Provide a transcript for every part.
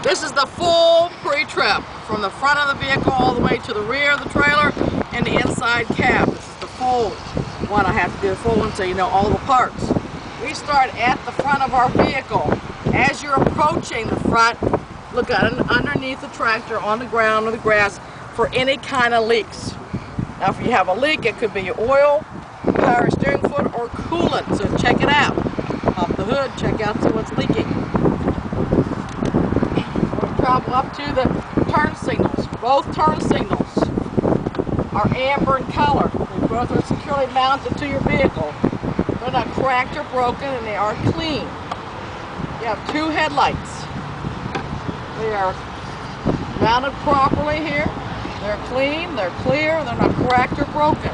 This is the full pre-trip from the front of the vehicle all the way to the rear of the trailer and the inside cab. This is the full one. I have to do the full one so you know all the parts. We start at the front of our vehicle. As you're approaching the front, look underneath the tractor, on the ground or the grass, for any kind of leaks. Now if you have a leak, it could be oil, power steering fluid, or coolant, so check it out. Pop the hood, check out, see what's leaking. We'll travel up to the turn signals. Both turn signals are amber in color. They both are securely mounted to your vehicle. They're not cracked or broken, and they are clean. You have two headlights. They are mounted properly here. They're clean, they're clear, they're not cracked or broken.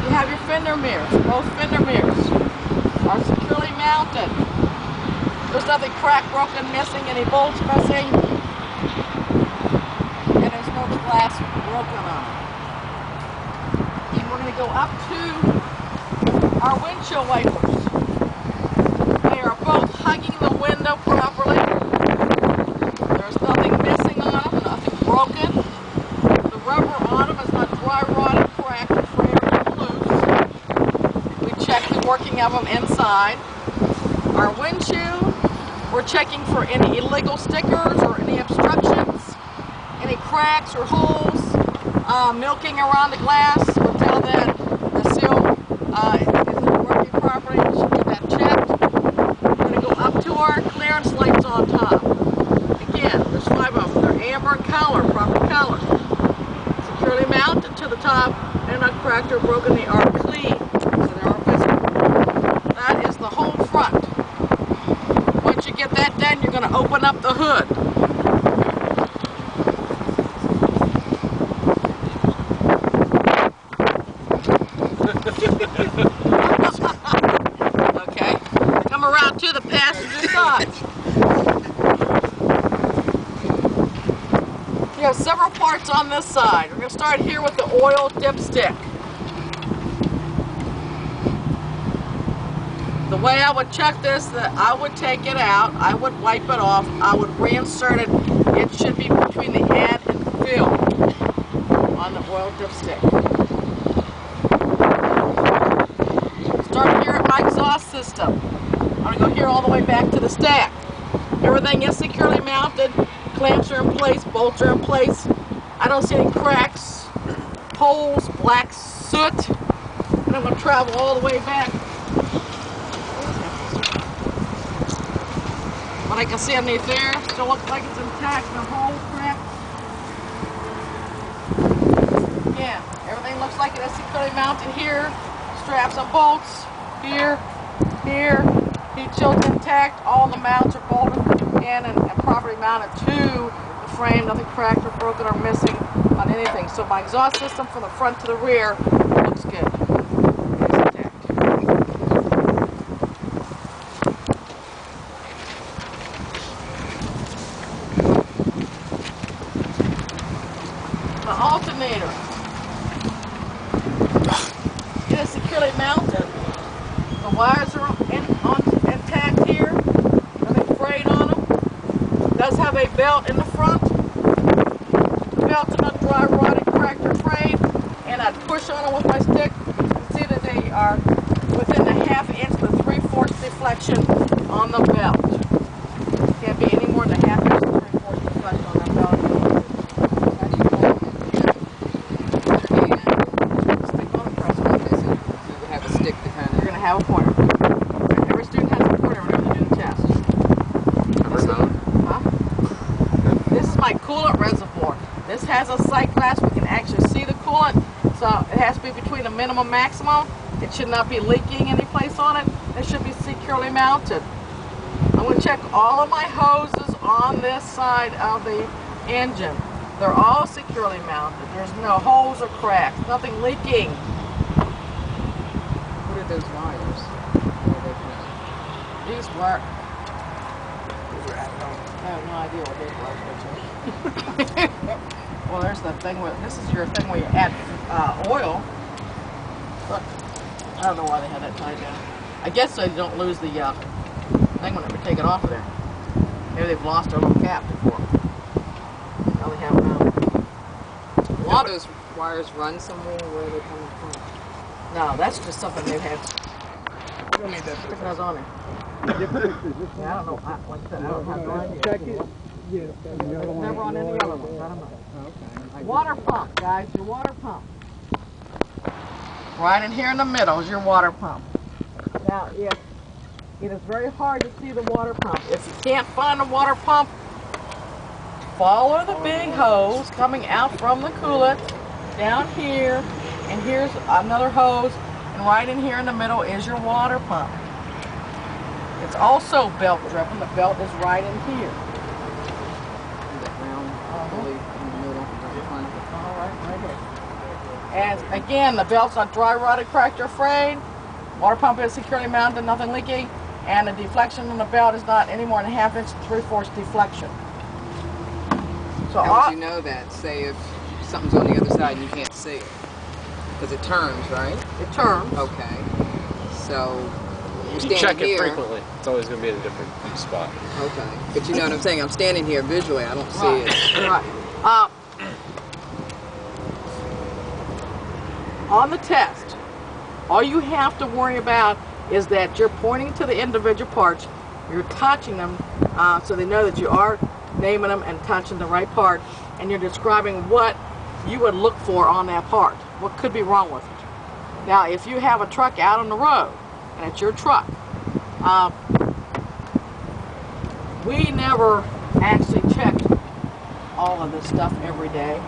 You have your fender mirrors. Both fender mirrors are securely mounted. There's nothing cracked, broken, missing, any bolts missing, and there's no glass broken on it. And we're going to go up to our windshield wipers. They are both hugging the window properly. There's nothing missing on them, nothing broken. The rubber on them is not dry rotted, cracked, or frayed, or loose. We check the working of them inside. Our windshield, we're checking for any illegal stickers or any obstructions, any cracks or holes, milking around the glass. We'll tell that the seal isn't working properly. We should get that checked. We're going to go up to our clearance lights on top. Again, there's 5 of them. They're amber in color, proper color. Securely mounted to the top. They're not cracked or broken. They are clean. So they are visible. That is the whole front. Once you get that done, you're going to open up the hood. Okay, come around to the passenger side. You have several parts on this side. We're going to start here with the oil dipstick. The way I would check this, that I would take it out, I would wipe it off, I would reinsert it. It should be between the add and fill on the oil dipstick. Start here at my exhaust system. I'm going to go here all the way back to the stack. Everything is securely mounted. Clamps are in place, bolts are in place. I don't see any cracks, holes, black soot. And I'm going to travel all the way back. What I can see underneath there still looks like it's intact, no hole, crack. Yeah, everything looks like it is securely mounted here. Straps and bolts, here, heat shield's intact. All the mounts are bolted in and properly mounted to the frame. Nothing cracked or broken or missing on anything. So my exhaust system from the front to the rear looks good. It's intact. The alternator. It is securely mounted. The wires are intact here. Nothing frayed on them. It does have a belt in the front. The belts are not dry, rotted, cracked, or frayed. And I'd push on them with my stick. You can see that they are within a ½ inch to 3/4 deflection on the belt. Can't be any more than a ½ inch to 3/4 deflection on that belt. Have a pointer. Every student has a pointer whenever they do the test. This is my coolant reservoir. This has a sight glass. We can actually see the coolant. So it has to be between the minimum and maximum. It should not be leaking any place on it. It should be securely mounted. I'm going to check all of my hoses on this side of the engine. They're all securely mounted. There's no holes or cracks. Nothing leaking. Those wires. These were. I have no idea what these wires are. Well, there's the thing where this is your thing where you add oil. Look, I don't know why they had that tied down. I guess so you don't lose the thing whenever you take it off of there. Maybe they've lost their little cap before. Now they have A lot of those wires run somewhere. Where are they coming from? No, that's just something they've had. You don't need that. Stick those on there. Yeah, I don't know. Like I said, I don't have no idea. Check it. Yeah. It's never on any other ones. I don't know. Okay. Water pump, guys. Your water pump. Right in here in the middle is your water pump. Now, if it is very hard to see the water pump. If you can't find the water pump, follow the big hose coming out from the coolant down here, and here's another hose, and right in here in the middle is your water pump. It's also belt driven. The belt is right in here. And again, the belt's not dry rotted, cracked, or frayed. Water pump is securely mounted, nothing leaky, and the deflection on the belt is not any more than a 1/2 inch to 3/4 deflection. So how would you know that? Say if something's on the other side and you can't see it, because it turns, right? It turns. Okay. So you check it frequently. It's always going to be at a different spot. Okay. But you know what I'm saying? I'm standing here visually. I don't see it. Right. On the test, all you have to worry about is that you're pointing to the individual parts, you're touching them so they know that you are naming them and touching the right part, and you're describing what you would look for on that part, what could be wrong with it. Now, if you have a truck out on the road, and it's your truck, we never actually checked all of this stuff every day.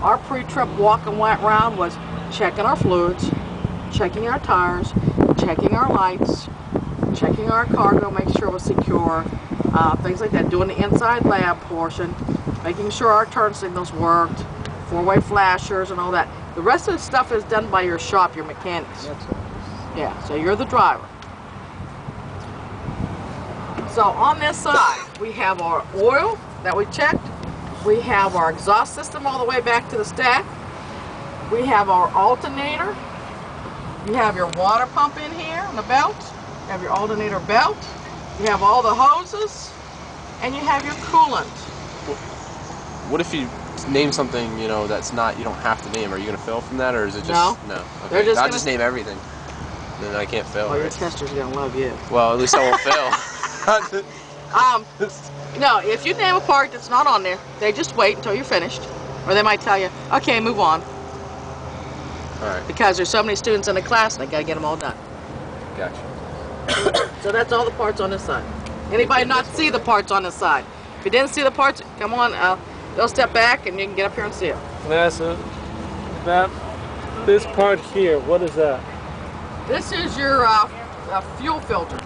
Our pre-trip walk and white round was checking our fluids, checking our tires, checking our lights, checking our cargo, make sure it was secure, things like that, doing the inside lab portion, making sure our turn signals worked, four-way flashers and all that. The rest of the stuff is done by your shop, your mechanics. Yeah, so you're the driver. So on this side, we have our oil that we checked. We have our exhaust system all the way back to the stack. We have our alternator. You have your water pump in here on the belt. You have your alternator belt. You have all the hoses. And you have your coolant. What if you name something, you know, that's not, you don't have to name? Are you going to fail from that, or is it just... No. No. They're Okay. just I'll just name everything. Then I can't fail, Well, your right? tester's going to love you. Well, at least I won't fail. No, if you name a part that's not on there, they just wait until you're finished. Or they might tell you, okay, move on. Alright. Because there's so many students in the class, and they got to get them all done. Gotcha. So that's all the parts on this side. Anybody not see the parts on this side? If you didn't see the parts, come on, they'll step back and you can get up here and see it. NASA, this part here, what is that? This is your fuel filter.